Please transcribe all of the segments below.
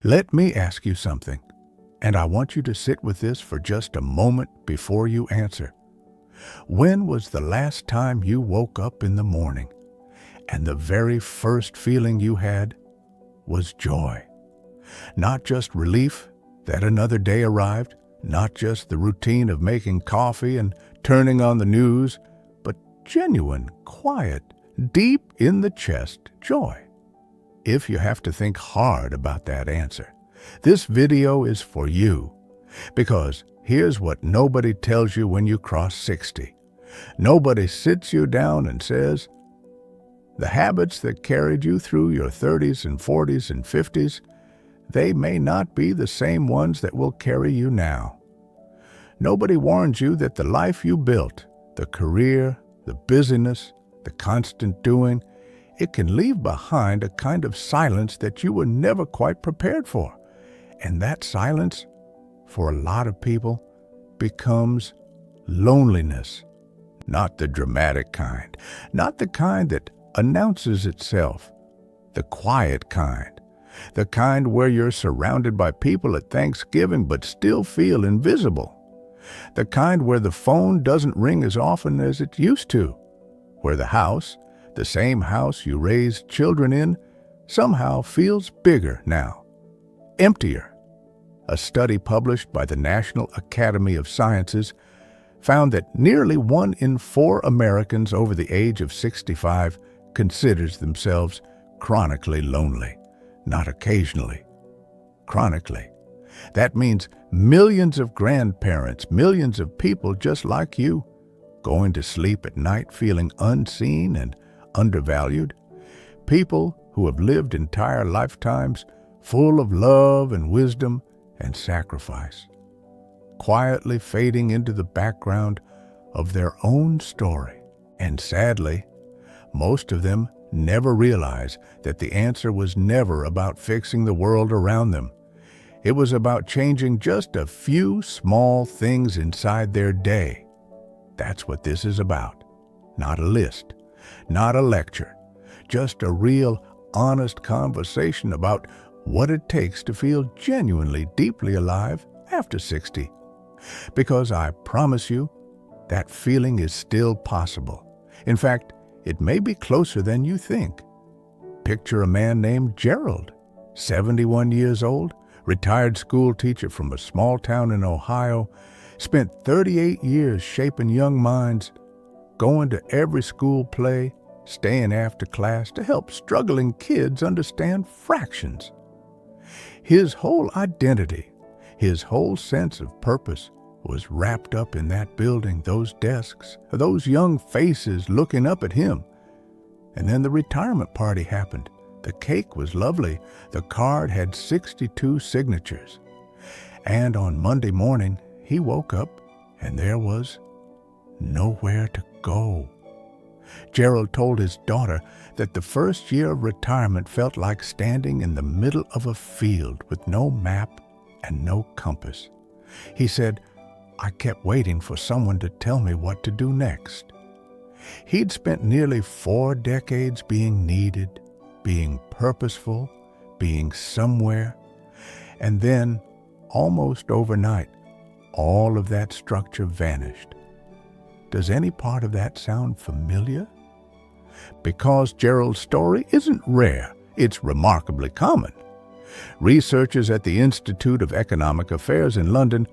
Let me ask you something, and I want you to sit with this for just a moment before you answer. When was the last time you woke up in the morning and the very first feeling you had was joy? Not just relief that another day arrived, not just the routine of making coffee and turning on the news, but genuine, quiet, deep in the chest joy. If you have to think hard about that answer, this video is for you. Because here's what nobody tells you when you cross 60. Nobody sits you down and says, the habits that carried you through your 30s and 40s and 50s, they may not be the same ones that will carry you now. Nobody warns you that the life you built, the career, the busyness, the constant doing, it can leave behind a kind of silence that you were never quite prepared for. And that silence, for a lot of people, becomes loneliness. Not the dramatic kind, not the kind that announces itself, the quiet kind, the kind where you're surrounded by people at Thanksgiving but still feel invisible, the kind where the phone doesn't ring as often as it used to, where the house, the same house you raised children in, somehow feels bigger now, emptier. A study published by the National Academy of Sciences found that nearly 1 in 4 Americans over the age of 65 considers themselves chronically lonely, not occasionally, chronically. That means millions of grandparents, millions of people just like you, going to sleep at night feeling unseen and undervalued, people who have lived entire lifetimes full of love and wisdom and sacrifice, quietly fading into the background of their own story. And sadly, most of them never realize that the answer was never about fixing the world around them. It was about changing just a few small things inside their day. That's what this is about. Not a list, not a lecture, just a real, honest conversation about what it takes to feel genuinely, deeply alive after 60. Because I promise you, that feeling is still possible. In fact, it may be closer than you think. Picture a man named Gerald, 71 years old, retired school teacher from a small town in Ohio, spent 38 years shaping young minds, going to every school play, staying after class to help struggling kids understand fractions. His whole identity, his whole sense of purpose was wrapped up in that building, those desks, those young faces looking up at him. And then the retirement party happened. The cake was lovely. The card had 62 signatures. And on Monday morning, he woke up and there was nowhere to go. Gerald told his daughter that the first year of retirement felt like standing in the middle of a field with no map and no compass. He said, I kept waiting for someone to tell me what to do next. He'd spent nearly 4 decades being needed, being purposeful, being somewhere, and then, almost overnight, all of that structure vanished. Does any part of that sound familiar? Because Gerald's story isn't rare, it's remarkably common. Researchers at the Institute of Economic Affairs in London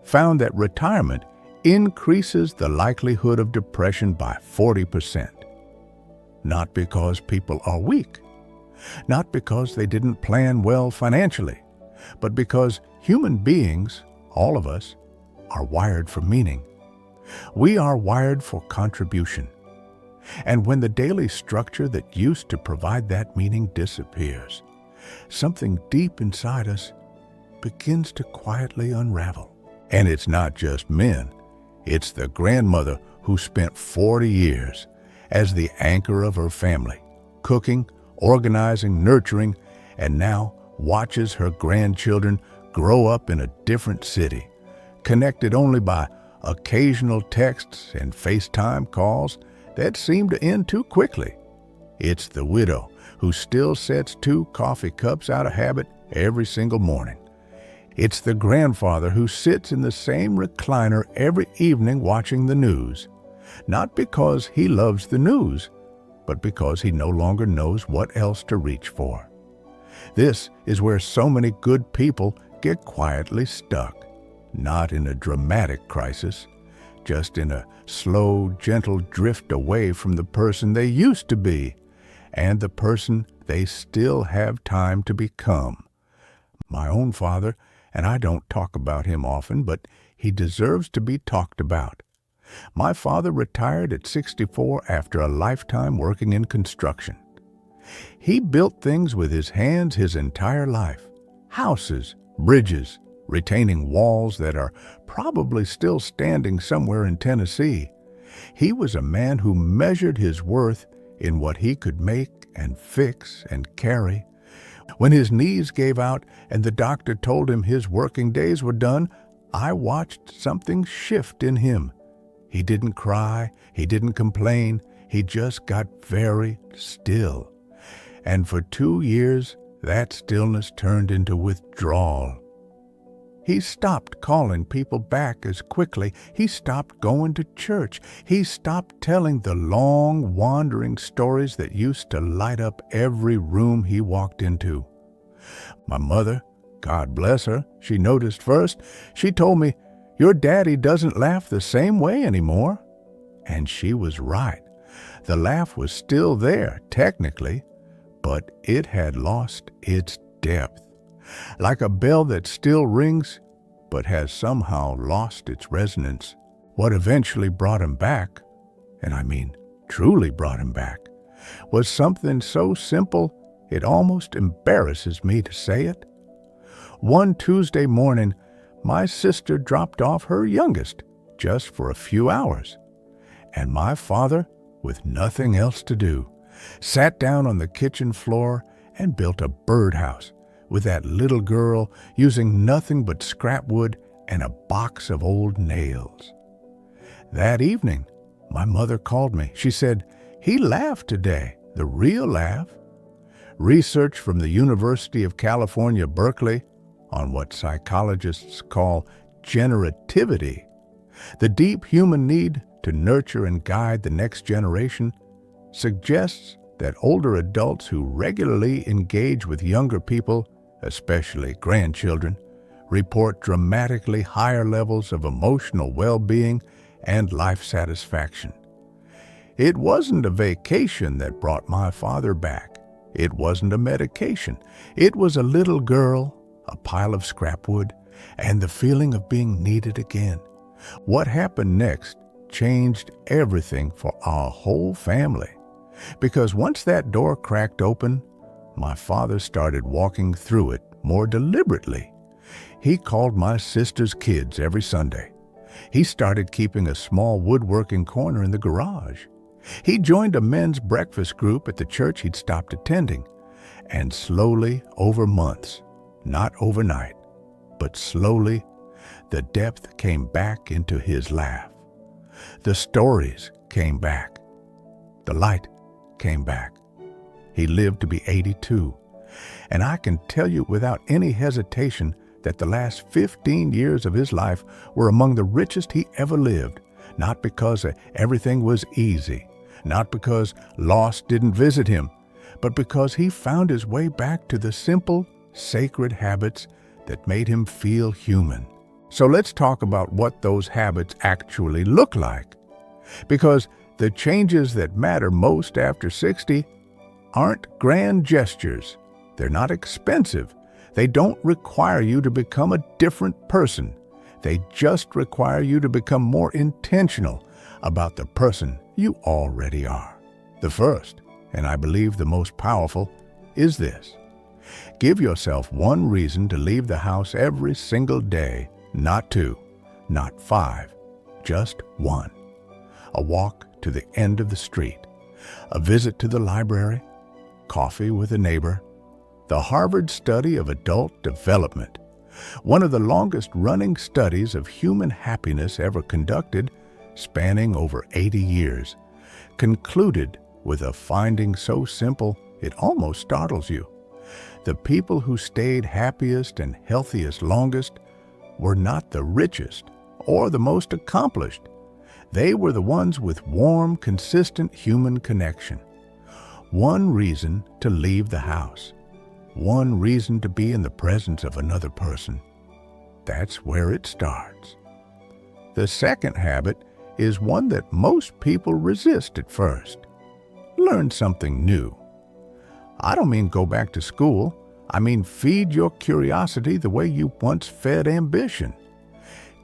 found that retirement increases the likelihood of depression by 40%. Not because people are weak, not because they didn't plan well financially, but because human beings, all of us, are wired for meaning. We are wired for contribution. And when the daily structure that used to provide that meaning disappears, something deep inside us begins to quietly unravel. And it's not just men. It's the grandmother who spent 40 years as the anchor of her family, cooking, organizing, nurturing, and now watches her grandchildren grow up in a different city, connected only by occasional texts and FaceTime calls that seem to end too quickly. It's the widow who still sets 2 coffee cups out of habit every single morning. It's the grandfather who sits in the same recliner every evening watching the news, not because he loves the news, but because he no longer knows what else to reach for. This is where so many good people get quietly stuck, not in a dramatic crisis, just in a slow, gentle drift away from the person they used to be and the person they still have time to become. My own father, and I don't talk about him often, but he deserves to be talked about. My father retired at 64 after a lifetime working in construction. He built things with his hands his entire life. Houses, bridges, retaining walls that are probably still standing somewhere in Tennessee. He was a man who measured his worth in what he could make and fix and carry. When his knees gave out and the doctor told him his working days were done, I watched something shift in him. He didn't cry, he didn't complain, he just got very still. And for 2 years, that stillness turned into withdrawal. He stopped calling people back as quickly. He stopped going to church. He stopped telling the long, wandering stories that used to light up every room he walked into. My mother, God bless her, she noticed first. She told me, "Your daddy doesn't laugh the same way anymore." And she was right. The laugh was still there, technically, but it had lost its depth. Like a bell that still rings, but has somehow lost its resonance. What eventually brought him back, and I mean truly brought him back, was something so simple it almost embarrasses me to say it. One Tuesday morning, my sister dropped off her youngest just for a few hours, and my father, with nothing else to do, sat down on the kitchen floor and built a birdhouse with that little girl using nothing but scrap wood and a box of old nails. That evening, my mother called me. She said, "He laughed today, the real laugh." Research from the University of California, Berkeley, on what psychologists call generativity, the deep human need to nurture and guide the next generation, suggests that older adults who regularly engage with younger people, especially grandchildren, report dramatically higher levels of emotional well-being and life satisfaction. It wasn't a vacation that brought my father back. It wasn't a medication. It was a little girl, a pile of scrap wood, and the feeling of being needed again. What happened next changed everything for our whole family. Because once that door cracked open, my father started walking through it more deliberately. He called my sister's kids every Sunday. He started keeping a small woodworking corner in the garage. He joined a men's breakfast group at the church he'd stopped attending. And slowly, over months, not overnight, but slowly, the depth came back into his laugh. The stories came back. The light came back. He lived to be 82. And I can tell you without any hesitation that the last 15 years of his life were among the richest he ever lived, not because everything was easy, not because loss didn't visit him, but because he found his way back to the simple, sacred habits that made him feel human. So let's talk about what those habits actually look like. Because the changes that matter most after 60 aren't grand gestures. They're not expensive. They don't require you to become a different person. They just require you to become more intentional about the person you already are. The first, and I believe the most powerful, is this. Give yourself one reason to leave the house every single day, not 2, not 5, just 1. A walk to the end of the street, a visit to the library, coffee with a neighbor, the Harvard Study of Adult Development, one of the longest-running studies of human happiness ever conducted, spanning over 80 years, concluded with a finding so simple it almost startles you. The people who stayed happiest and healthiest longest were not the richest or the most accomplished. They were the ones with warm, consistent human connection. One reason to leave the house. One reason to be in the presence of another person. That's where it starts. The second habit is one that most people resist at first. Learn something new. I don't mean go back to school. I mean feed your curiosity the way you once fed ambition.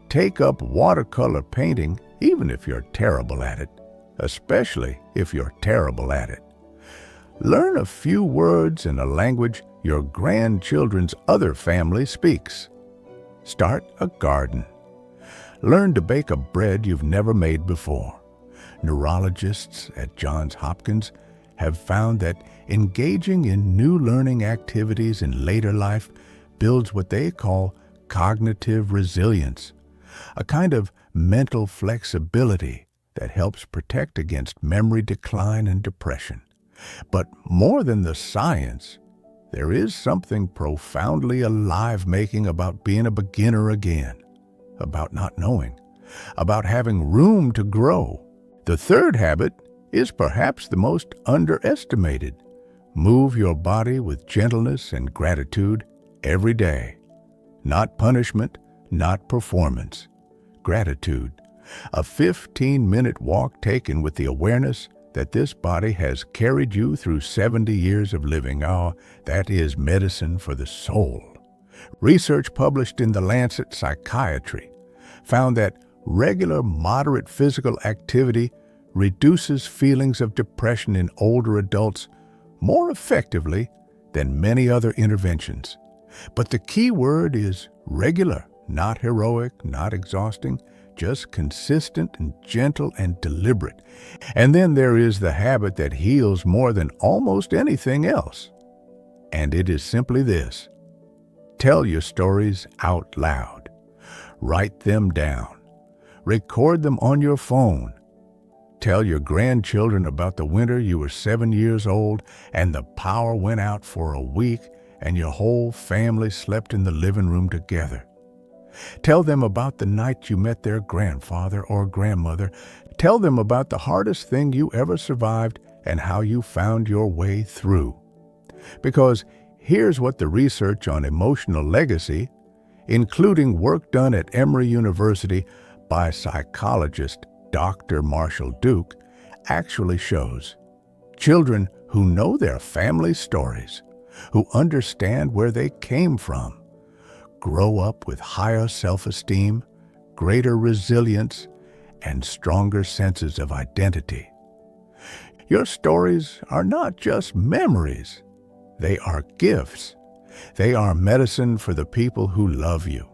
Take up watercolor painting, even if you're terrible at it, especially if you're terrible at it. Learn a few words in a language your grandchildren's other family speaks. Start a garden. Learn to bake a bread you've never made before. Neurologists at Johns Hopkins have found that engaging in new learning activities in later life builds what they call cognitive resilience, a kind of mental flexibility that helps protect against memory decline and depression. But more than the science, there is something profoundly alive-making about being a beginner again, about not knowing, about having room to grow. The third habit is perhaps the most underestimated. Move your body with gentleness and gratitude every day. Not punishment, not performance. Gratitude. A 15-minute walk taken with the awareness that this body has carried you through 70 years of living. Oh, that is medicine for the soul. Research published in The Lancet Psychiatry found that regular moderate physical activity reduces feelings of depression in older adults more effectively than many other interventions. But the key word is regular, not heroic, not exhausting, just consistent and gentle and deliberate. And then there is the habit that heals more than almost anything else. And it is simply this: tell your stories out loud. Write them down. Record them on your phone. Tell your grandchildren about the winter you were 7 years old and the power went out for a week and your whole family slept in the living room together. Tell them about the night you met their grandfather or grandmother. Tell them about the hardest thing you ever survived and how you found your way through. Because here's what the research on emotional legacy, including work done at Emory University by psychologist Dr. Marshall Duke, actually shows. Children who know their family stories, who understand where they came from, grow up with higher self-esteem, greater resilience, and stronger senses of identity. Your stories are not just memories. They are gifts. They are medicine for the people who love you.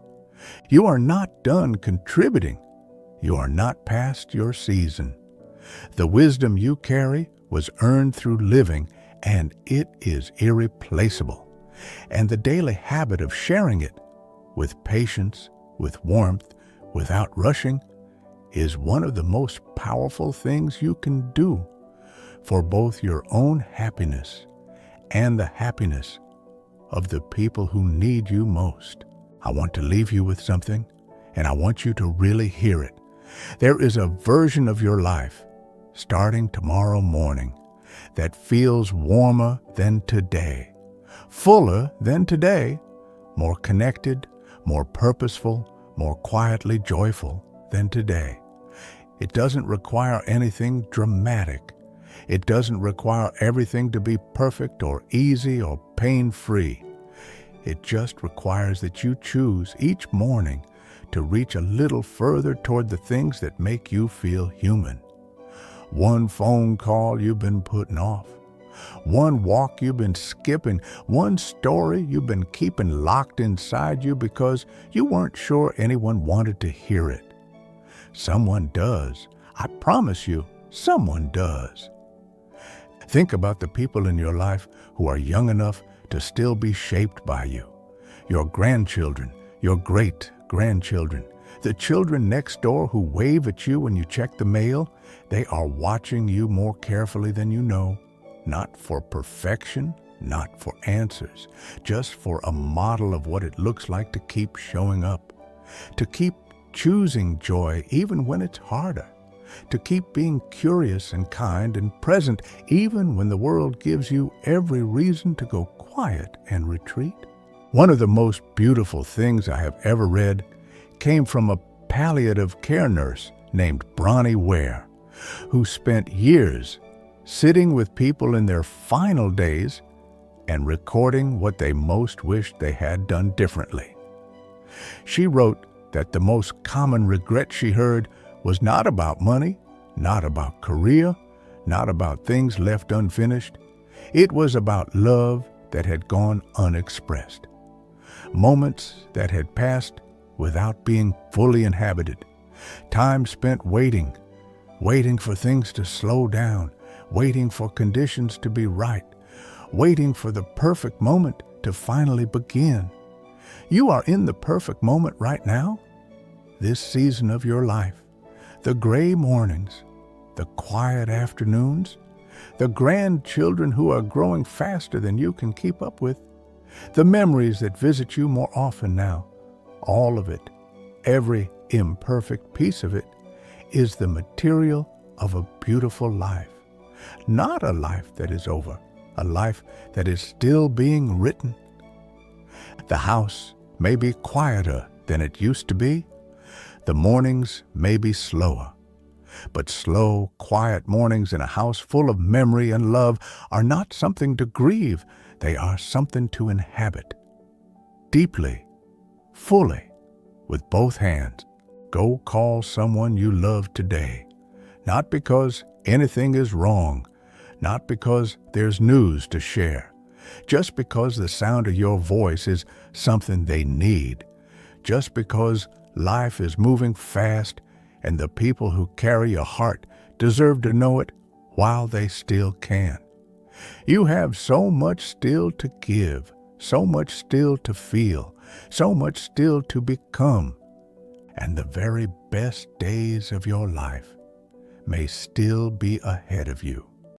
You are not done contributing. You are not past your season. The wisdom you carry was earned through living, and it is irreplaceable. And the daily habit of sharing it with patience, with warmth, without rushing, is one of the most powerful things you can do for both your own happiness and the happiness of the people who need you most. I want to leave you with something, and I want you to really hear it. There is a version of your life, starting tomorrow morning, that feels warmer than today, fuller than today, more connected, more purposeful, more quietly joyful than today. It doesn't require anything dramatic. It doesn't require everything to be perfect or easy or pain-free. It just requires that you choose each morning to reach a little further toward the things that make you feel human. One phone call you've been putting off, one walk you've been skipping, one story you've been keeping locked inside you because you weren't sure anyone wanted to hear it. Someone does. I promise you, someone does. Think about the people in your life who are young enough to still be shaped by you. Your grandchildren, your great-grandchildren, the children next door who wave at you when you check the mail. They are watching you more carefully than you know, not for perfection, not for answers, just for a model of what it looks like to keep showing up, to keep choosing joy even when it's harder, to keep being curious and kind and present even when the world gives you every reason to go quiet and retreat. One of the most beautiful things I have ever read came from a palliative care nurse named Bronnie Ware, who spent years sitting with people in their final days and recording what they most wished they had done differently. She wrote that the most common regret she heard was not about money, not about career, not about things left unfinished. It was about love that had gone unexpressed, moments that had passed without being fully inhabited, time spent waiting for things to slow down, waiting for conditions to be right, waiting for the perfect moment to finally begin. You are in the perfect moment right now, this season of your life. The gray mornings, the quiet afternoons, the grandchildren who are growing faster than you can keep up with, the memories that visit you more often now, all of it, every imperfect piece of it, is the material of a beautiful life. Not a life that is over, a life that is still being written. The house may be quieter than it used to be. The mornings may be slower. But slow, quiet mornings in a house full of memory and love are not something to grieve. They are something to inhabit. Deeply, fully, with both hands. Go call someone you love today. Not because anything is wrong, not because there's news to share, just because the sound of your voice is something they need, just because life is moving fast and the people who carry your heart deserve to know it while they still can. You have so much still to give, so much still to feel, so much still to become, and the very best days of your life may still be ahead of you.